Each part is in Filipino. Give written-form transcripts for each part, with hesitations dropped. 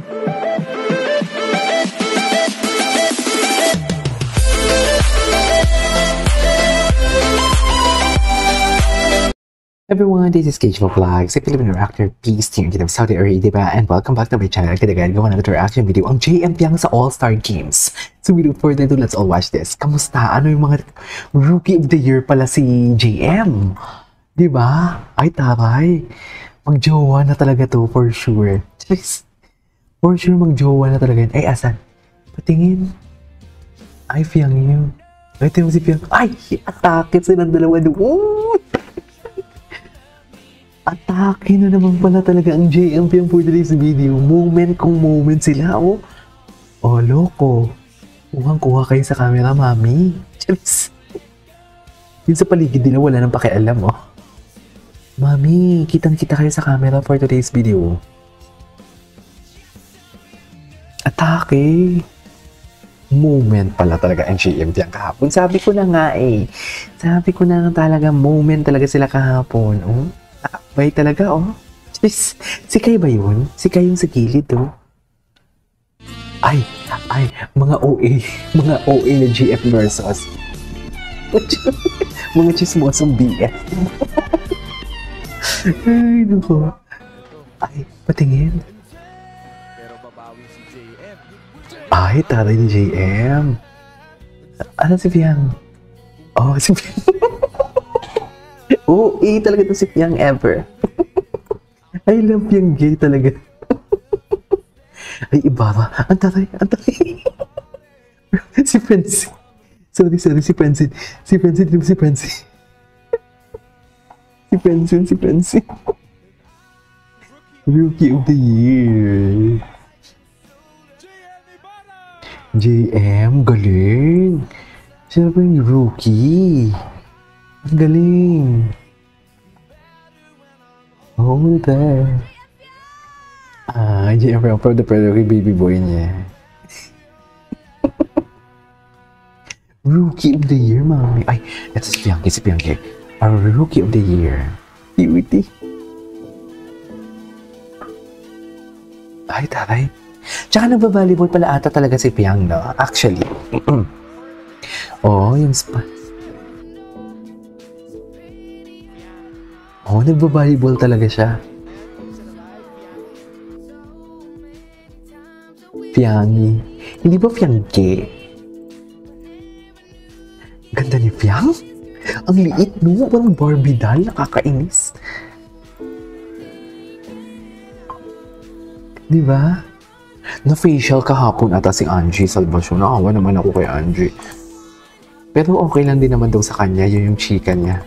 Everyone, this is Cage Vlogs, a Filipino reactor piece here in Saudi Arabia, and welcome back to my channel. Kadagan gawa na ito reaction video ang JM Piang sa All-Star Games. So without further ado, let's all watch this. Kamusta? Ano yung mga Rookie of the Year pala si JM? Diba? Ay taray. Magjowa na talaga to for sure. For sure magjowa na talaga. Ay asan? Patingin. Ay Piang yun. Ay tingnan mo si Piang. Ay! Atake silang dalawa doon. Atake na naman pala talaga ang JM Piang for today's video. Moment kung moment sila, oh. Oh, loko. Kuhang-kuha kayo sa camera, mami. Charis. Yun sa paligid nila, wala nang pakialam, oh. Mami, kitang-kita kayo sa camera for today's video. Atake. Moment pala talaga ang JM Piang kahapon. Sabi ko na nga, eh. Sabi ko na nga talaga, moment talaga sila kahapon, oh. Bay talaga, oh. Si Kai ba yun? Si Kai yung sa gilid, oh. Ay, mga OA. Mga OA na GF versus. Mga chismosong BF. Ay, naku. Ay, patingin. Ay, taray ni JM. Ano si Piang? Oh, si Piang. Oo, talaga ito si Piang ever. I love Piang gay talaga. Ay, Ibarra. Ang taray. Si Francine. Sorry, si Francine. Si Francine. Rookie of the Year. JM, galing. Sino ba yung rookie? Ang galing. Oh, there. JM Piang proud kay baby boy niya. Rookie of the Year, mami. Ay, ito si Piangki. Our Rookie of the Year. Cutie. Ay, taray. Tsaka nagba-volleyball pala ata talaga si Piang, no? Actually. Oh, yung spa. Oh, nagba-volleyball talaga siya. Piangi. Hindi ba Piangge? Ganda ni Piang? Ang liit, no? Parang Barbie doll. Nakakainis. Diba? Na-facial kahapon ata si Angie Salvacion. Nakawa naman ako kay Angie. Pero okay lang din naman daw sa kanya. Yun yung chika niya.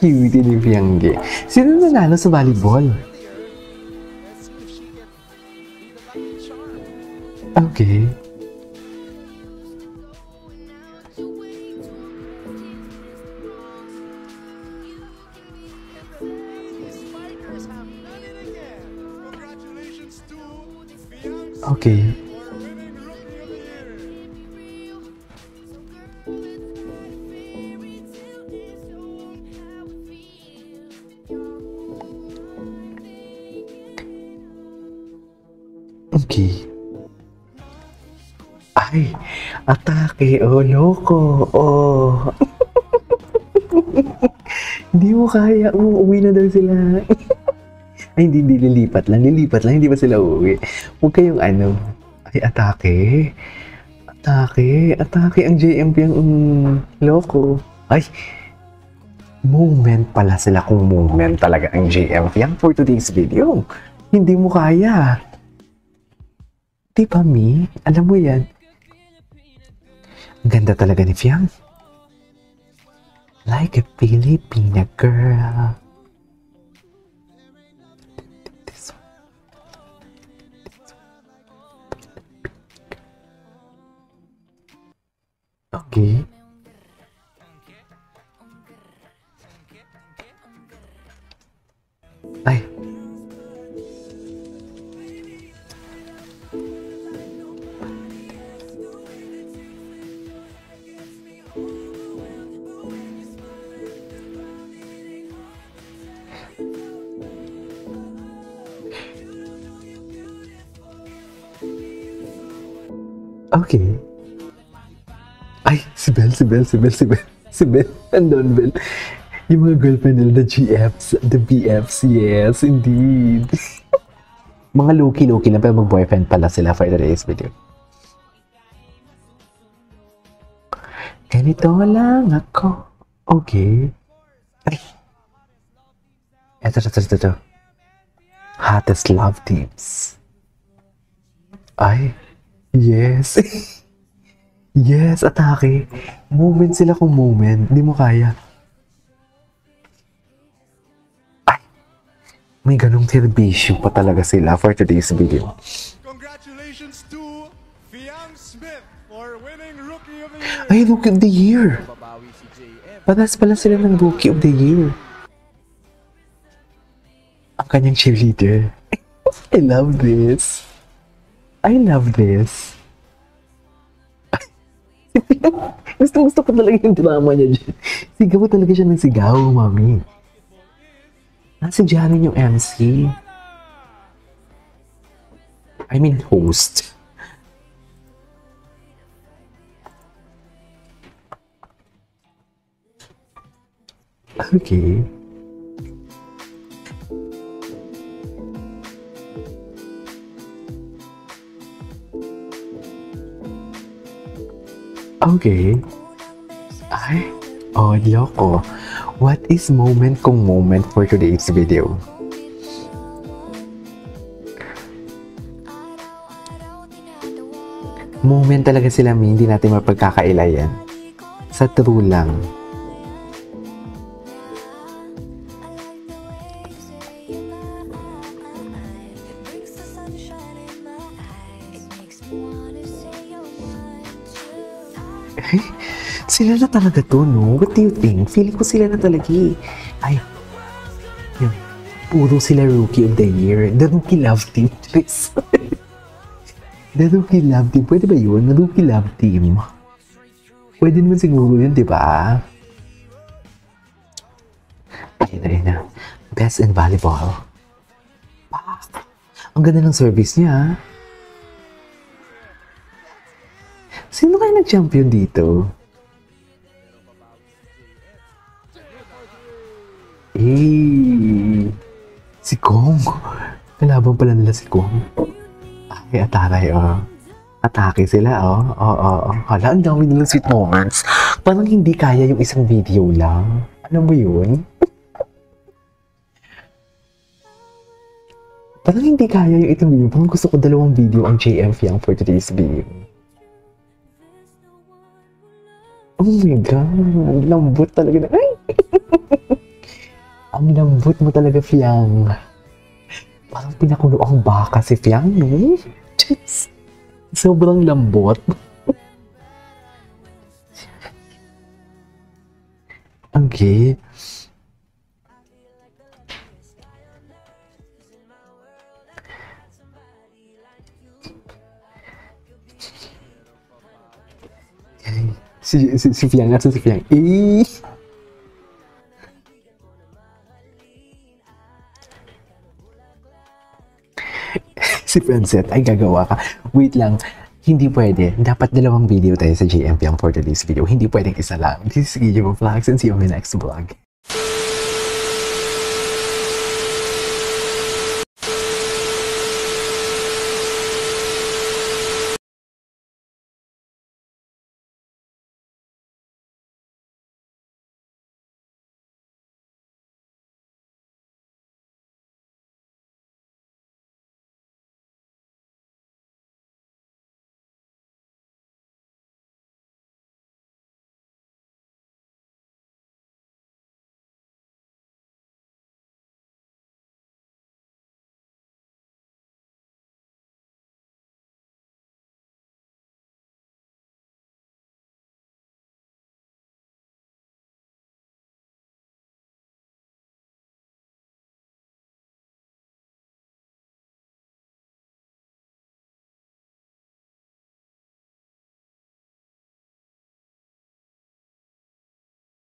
Cutie ni Piangge. Sino nanalo sa volleyball? Okay. Okay. Okay. Ay, atake. Oh, loko. Oh. Hindi mo kaya. Uuwi na daw sila. Ay, hindi. Lilipat lang. Hindi ba sila uuwi? Huwag kayong ano. Ay, atake. Atake ang JM Piang. Loko. Ay, moment pala sila kung moment talaga ang JM Piang for today's video. Hindi mo kaya. Di ba, Mi? Alam mo yan. Ganda talaga ni Piang. Like a Filipina girl. Okay. Ay. Okay. Ay, si Belle. Andun, Belle. Yung mga girlfriend nila, the GFs, the BFs, yes, indeed. Mga low-key na, pero mag-boyfriend pala sila for today's video. Ganito lang ako. Okay. Ay. Ito. Hottest love teams. Ay. Yes. Yes, atake. Moment sila kung moment. Hindi mo kaya. Ay. May ganong serbisyo pa talaga sila for today's video. Congratulations to Fiang Smith for winning Rookie of the Year. Ay, Rookie of the Year. Panas pala sila ng Rookie of the Year. Ang kanyang cheerleader. I love this. Gusto ko talaga yung drama niya dyan. Sigaw talaga siya ng sigaw, mami. Nasa Janin yung MC. I mean, host. Okay. Okay. Ay, loko. What is moment kung moment for today's video? Moment talaga sila, hindi natin mapagkakailayan. Sa true lang. Sila na talaga to, no? What do you think? Feeling ko sila na talaga eh. Ay, yun. Puro sila Rookie of the Year. The Rookie Love Team. The Rookie Love Team. Pwede ba yun? The Rookie Love Team. Pwede naman siguro yun, di ba? Ayun na. Best in volleyball. Ang ganda ng service niya. Sino kayo nag-champion dito? Si Kong. Kalaban pala nila si Kong. Ay, ataray, Atake sila, Hala, ang dami nilang sweet moments. Parang hindi kaya yung isang video lang. Alam mo yun? Parang hindi kaya yung itong video. Parang gusto ko 2 video ang JM Fiang for today's video. Oh my God, ang lambot talaga na. Ay! Ang lambot mo talaga, Fiang. Parang pinakulo ang baka si Fiang, no? Jeez. Sobrang lambot. Okay. Si Fiang, nasa si Fiang. Si Francet, ay gagawa ka. Wait lang, hindi pwede. Dapat 2 video tayo sa JM Fiang for today's video. Hindi pwedeng isa lang. This is Guillermo Vlogs and see you on my next vlog.